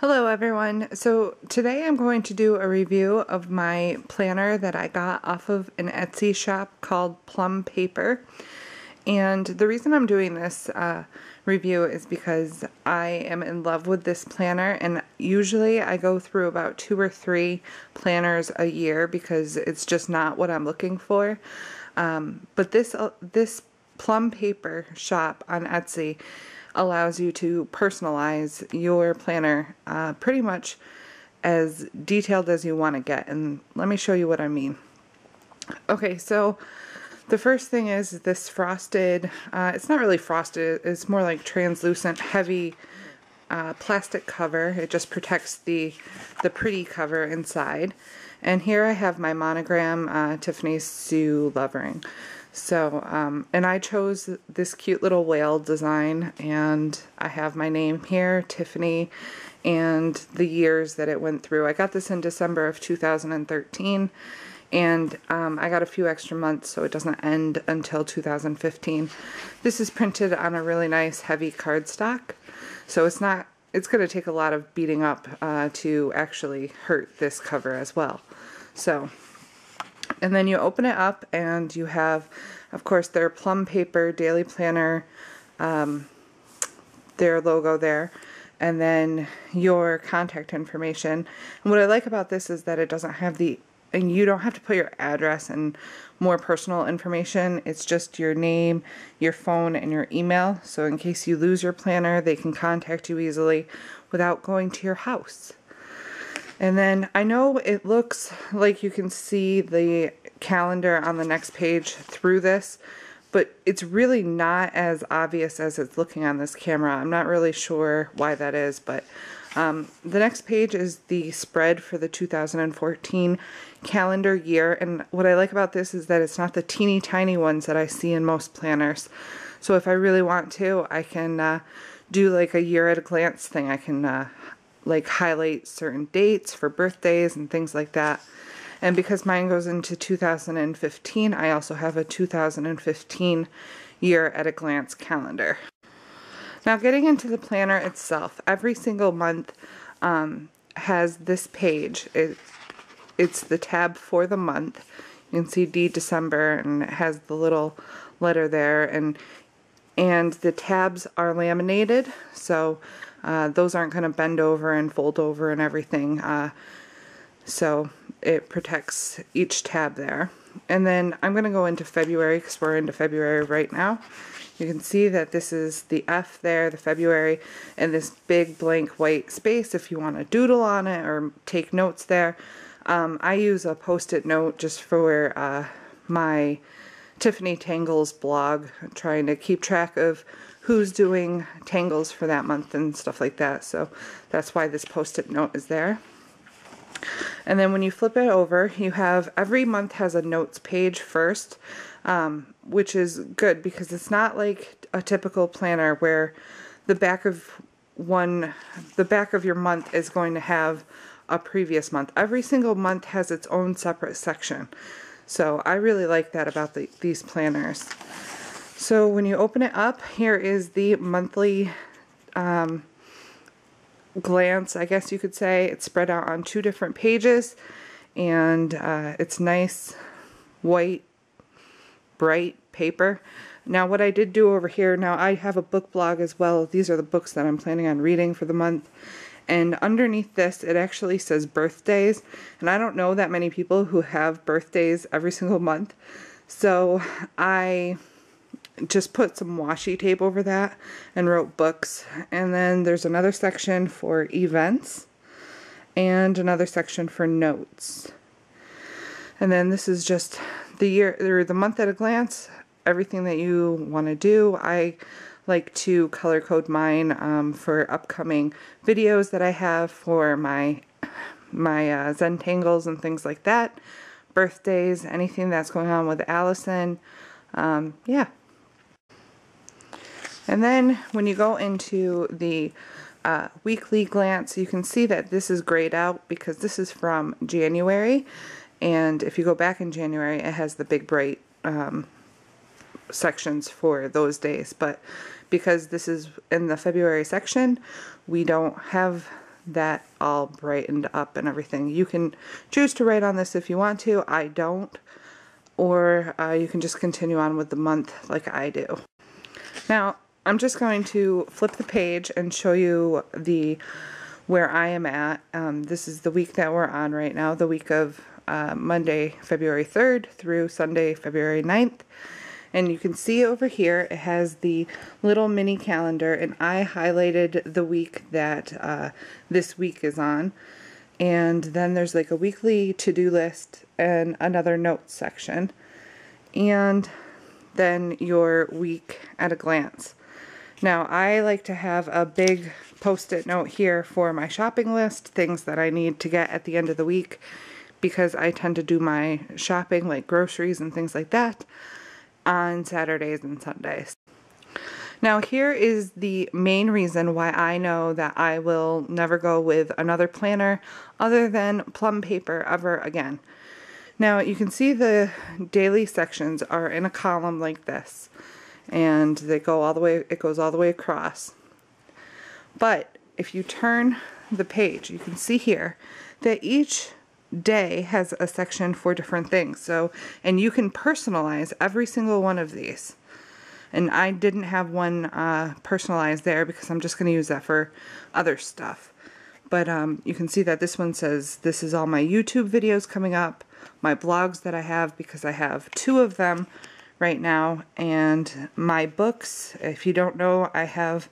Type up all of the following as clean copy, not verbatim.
Hello everyone. So today I'm going to do a review of my planner that I got off of an Etsy shop called Plum Paper. And the reason I'm doing this review is because I am in love with this planner, and usually I go through about 2 or 3 planners a year because it's just not what I'm looking for. But this Plum Paper shop on Etsy allows you to personalize your planner pretty much as detailed as you want to get. And let me show you what I mean. Okay, so the first thing is this frosted, it's not really frosted, it's more like translucent, heavy plastic cover. It just protects the pretty cover inside. And here I have my monogram, Tiffany Sue Lovering. So, and I chose this cute little whale design, and I have my name here, Tiffany, and the years that it went through. I got this in December of 2013, and I got a few extra months so it doesn't end until 2015. This is printed on a really nice heavy cardstock, so it's going to take a lot of beating up to actually hurt this cover as well. So, and then you open it up and you have, of course, their Plum Paper Daily Planner, their logo there, and then your contact information. And what I like about this is that it doesn't have and you don't have to put your address and more personal information. It's just your name, your phone, and your email. So in case you lose your planner, they can contact you easily without going to your house. And then I know it looks like you can see the calendar on the next page through this, but it's really not as obvious as it's looking on this camera. I'm not really sure why that is, but the next page is the spread for the 2014 calendar year. And what I like about this is that it's not the teeny tiny ones that I see in most planners. So if I really want to, I can do like a year at a glance thing. I can like highlight certain dates for birthdays and things like that. And because mine goes into 2015, I also have a 2015 year at a glance calendar. Now, getting into the planner itself, every single month has this page. It's the tab for the month. You can see December, and it has the little letter there, and the tabs are laminated, so those aren't going to bend over and fold over and everything, so it protects each tab there. And then I'm going to go into February because we're into February right now. You can see that this is the F there, the February, and this big blank white space if you want to doodle on it or take notes there. I use a post-it note just for my Tiffany Tangles blog, trying to keep track of who's doing tangles for that month and stuff like that. So that's why this post-it note is there. And then when you flip it over, you have every month has a notes page first, which is good because it's not like a typical planner where the back of your month is going to have a previous month. Every single month has its own separate section. So I really like that about these planners. So when you open it up, here is the monthly glance, I guess you could say. It's spread out on 2 different pages, and it's nice white bright paper. Now what I did do over here, now I have a book blog as well. These are the books that I'm planning on reading for the month, and underneath this it actually says birthdays, and I don't know that many people who have birthdays every single month, so I just put some washi tape over that and wrote books. And then there's another section for events and another section for notes. And then this is just the year or the month at a glance, everything that you want to do. I like to color code mine for upcoming videos that I have for my Zentangles and things like that, birthdays, anything that's going on with Allison. Yeah. And then when you go into the weekly glance, you can see that this is grayed out because this is from January, and if you go back in January, it has the big bright sections for those days. But because this is in the February section, we don't have that all brightened up and everything. You can choose to write on this if you want to. I don't. Or you can just continue on with the month like I do. Now, I'm just going to flip the page and show you where I am at. This is the week that we're on right now, the week of Monday, February 3rd through Sunday, February 9th. And you can see over here it has the little mini calendar, and I highlighted the week that this week is on. And then there's like a weekly to-do list and another notes section. And then your week at a glance. Now, I like to have a big post-it note here for my shopping list, things that I need to get at the end of the week, because I tend to do my shopping, like groceries and things like that, on Saturdays and Sundays. Now, here is the main reason why I know that I will never go with another planner other than Plum paper ever again. Now, you can see the daily sections are in a column like this, and they go all the way, it goes all the way across. But if you turn the page, you can see here that each day has a section for different things. So, and you can personalize every single one of these. And I didn't have one personalized there because I'm just going to use that for other stuff. But you can see that this one says this is all my YouTube videos coming up, my blogs that I have, because I have 2 of them right now, and my books. If you don't know, I have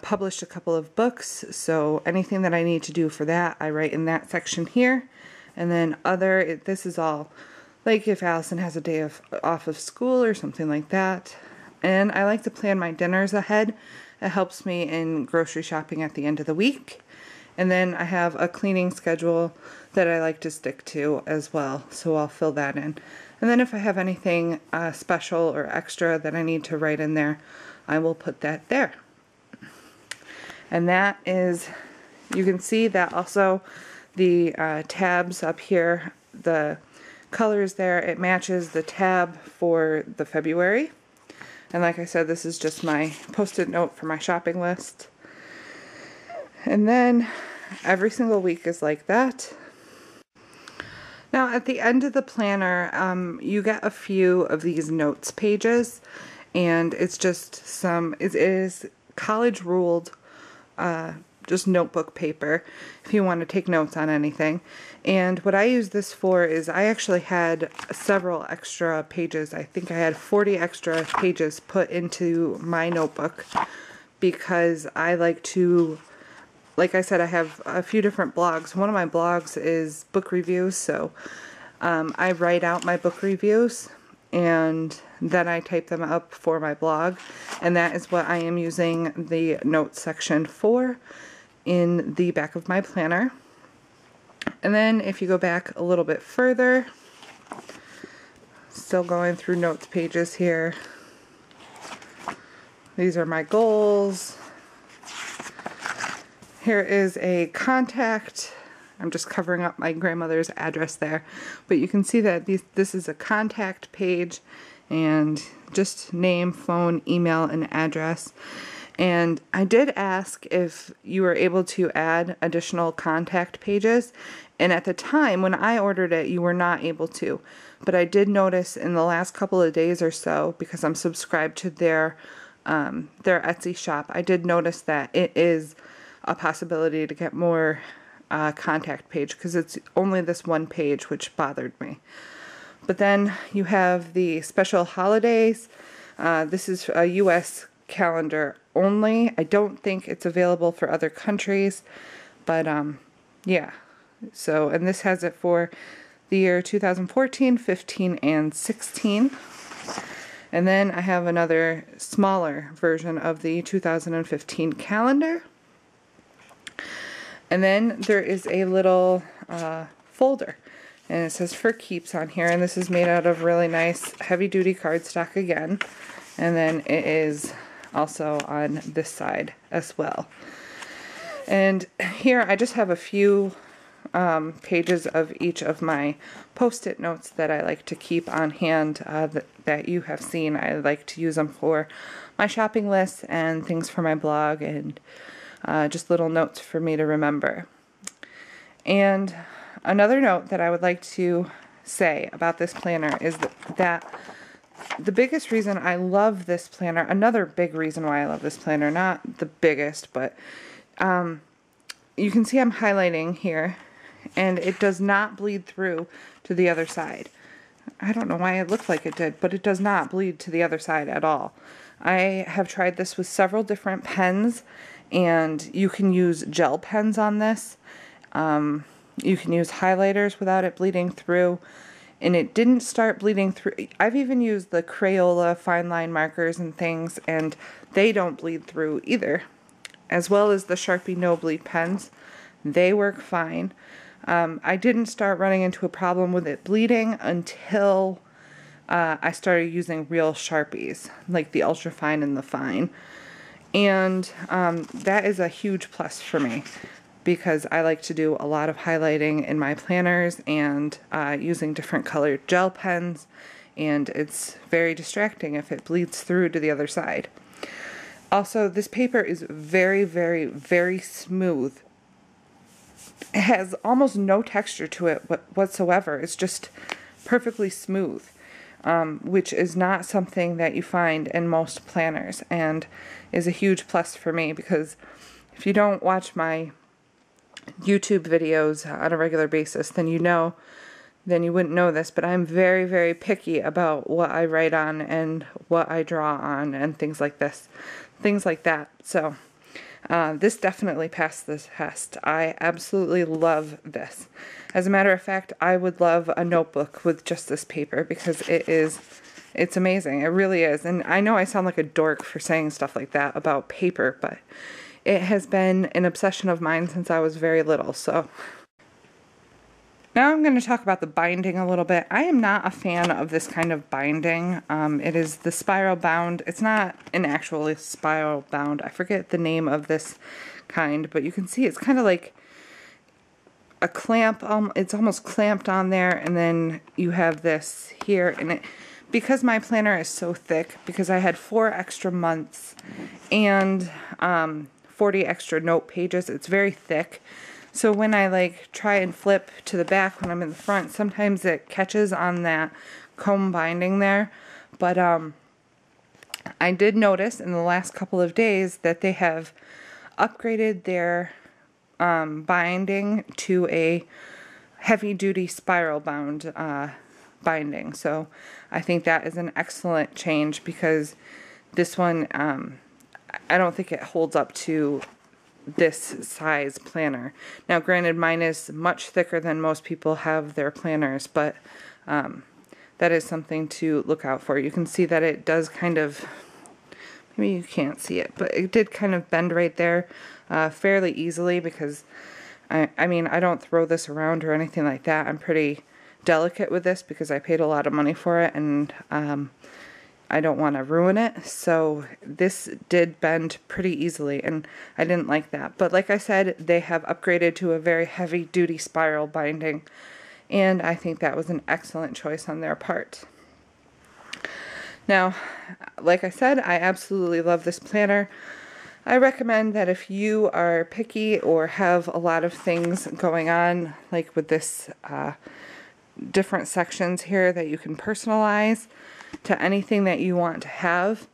published a couple of books, so anything that I need to do for that, I write in that section here. And then this is all like if Allison has a day off of school or something like that. And I like to plan my dinners ahead. It helps me in grocery shopping at the end of the week. And then I have a cleaning schedule that I like to stick to as well, so I'll fill that in. And then if I have anything special or extra that I need to write in there, I will put that there. And that is, you can see that also the tabs up here, the colors there, it matches the tab for the February. And like I said, this is just my post-it note for my shopping list. And then every single week is like that. Now at the end of the planner, you get a few of these notes pages, and it's just it is college ruled just notebook paper if you want to take notes on anything. And what I use this for is I actually had several extra pages. I think I had 40 extra pages put into my notebook because I like to, like I said, I have a few different blogs. One of my blogs is book reviews, so I write out my book reviews and then I type them up for my blog, and that is what I am using the notes section for in the back of my planner. And then if you go back a little bit further, still going through notes pages here, these are my goals. Here is a contact. I'm just covering up my grandmother's address there, but you can see that this is a contact page, and just name, phone, email, and address. And I did ask if you were able to add additional contact pages, and at the time when I ordered it, you were not able to. But I did notice in the last couple of days or so, because I'm subscribed to their Etsy shop, I did notice that it is a possibility to get more contact page, because it's only this one page, which bothered me. But then you have the special holidays. This is a US calendar only. I don't think it's available for other countries, but yeah. So, and this has it for the year 2014, 15, and 16. And then I have another smaller version of the 2015 calendar. And then there is a little folder, and it says for keeps on here, and this is made out of really nice heavy-duty cardstock again. And then it is also on this side as well. And here I just have a few pages of each of my post-it notes that I like to keep on hand that you have seen. I like to use them for my shopping lists and things for my blog, and just little notes for me to remember. And another note that I would like to say about this planner is that the biggest reason I love this planner, another big reason why I love this planner, not the biggest, but you can see I'm highlighting here, and it does not bleed through to the other side. I don't know why it looked like it did, but it does not bleed to the other side at all. I have tried this with several different pens, and you can use gel pens on this. You can use highlighters without it bleeding through, and it didn't start bleeding through. I've even used the Crayola fine line markers and things, and they don't bleed through either, as well as the Sharpie no bleed pens. They work fine. I didn't start running into a problem with it bleeding until I started using real Sharpies, like the ultra fine and the fine. And that is a huge plus for me, because I like to do a lot of highlighting in my planners and using different colored gel pens, and it's very distracting if it bleeds through to the other side. Also, this paper is very, very, very smooth. It has almost no texture to it whatsoever. It's just perfectly smooth, which is not something that you find in most planners, and is a huge plus for me, because if you don't watch my YouTube videos on a regular basis, then you wouldn't know this, but I'm very, very picky about what I write on and what I draw on and things like that. So this definitely passed this test. I absolutely love this. As a matter of fact, I would love a notebook with just this paper, because it's amazing. It really is. And I know I sound like a dork for saying stuff like that about paper, but it has been an obsession of mine since I was very little. So now I'm going to talk about the binding a little bit. I am not a fan of this kind of binding. It is the spiral bound. It's not an actual spiral bound. I forget the name of this kind, but you can see it's kind of like a clamp. It's almost clamped on there, and then you have this here. And because my planner is so thick, because I had 4 extra months and 40 extra note pages, it's very thick. So when I try and flip to the back when I'm in the front, sometimes it catches on that comb binding there. But I did notice in the last couple of days that they have upgraded their binding to a heavy-duty spiral bound binding. So I think that is an excellent change, because this one, I don't think it holds up to this size planner. Now granted, mine is much thicker than most people have their planners, but that is something to look out for. You can see that it does kind of, maybe you can't see it, but it did kind of bend right there fairly easily, because I mean, I don't throw this around or anything like that. I'm pretty delicate with this because I paid a lot of money for it, and I don't want to ruin it. So this did bend pretty easily, and I didn't like that. But like I said, they have upgraded to a very heavy duty spiral binding, and I think that was an excellent choice on their part. Now, like I said, I absolutely love this planner. I recommend that if you are picky or have a lot of things going on, like with this different sections here that you can personalize to anything that you want to have,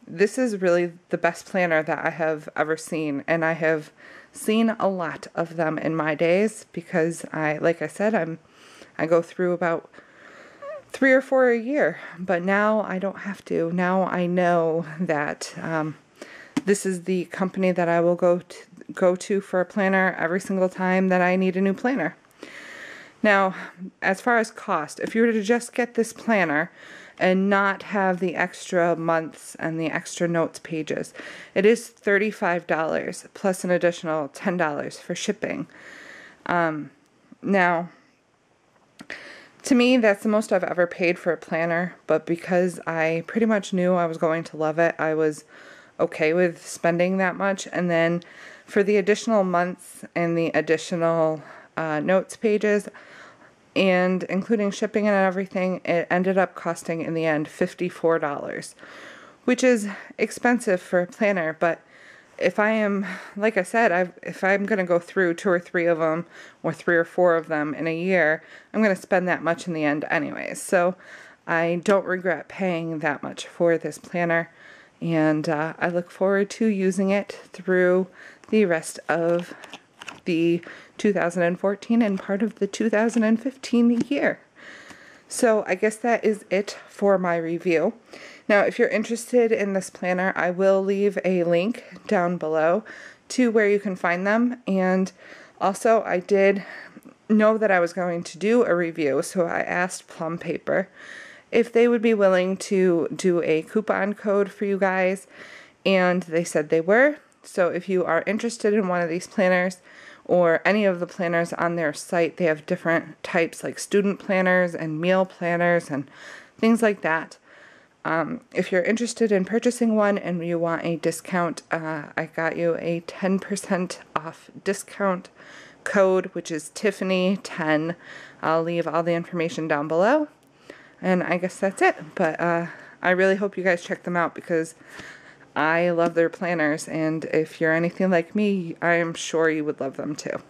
this is really the best planner that I have ever seen, and I have seen a lot of them in my days, because like I said, I go through about 3 or 4 a year, but now I don't have to. Now I know that this is the company that I will go to for a planner every single time that I need a new planner. Now, as far as cost, if you were to just get this planner and not have the extra months and the extra notes pages, it is $35 plus an additional $10 for shipping. Now, to me, that's the most I've ever paid for a planner, but because I pretty much knew I was going to love it, I was okay with spending that much. And then for the additional months and the additional notes pages, and including shipping and everything, it ended up costing in the end $54, which is expensive for a planner, but if I am, like I said, if I'm going to go through 2 or 3 of them, or 3 or 4 of them in a year, I'm going to spend that much in the end anyways. So I don't regret paying that much for this planner, and I look forward to using it through the rest of the 2014 and part of the 2015 year. So I guess that is it for my review. Now, if you're interested in this planner, I will leave a link down below to where you can find them. And also, I did know that I was going to do a review, so I asked Plum Paper if they would be willing to do a coupon code for you guys, and they said they were. So if you are interested in one of these planners, or any of the planners on their site, they have different types like student planners and meal planners and things like that. If you're interested in purchasing one and you want a discount, I got you a 10% off discount code, which is Tiffany10. I'll leave all the information down below. And I guess that's it. But I really hope you guys check them out, because I love their planners, and if you're anything like me, I am sure you would love them too.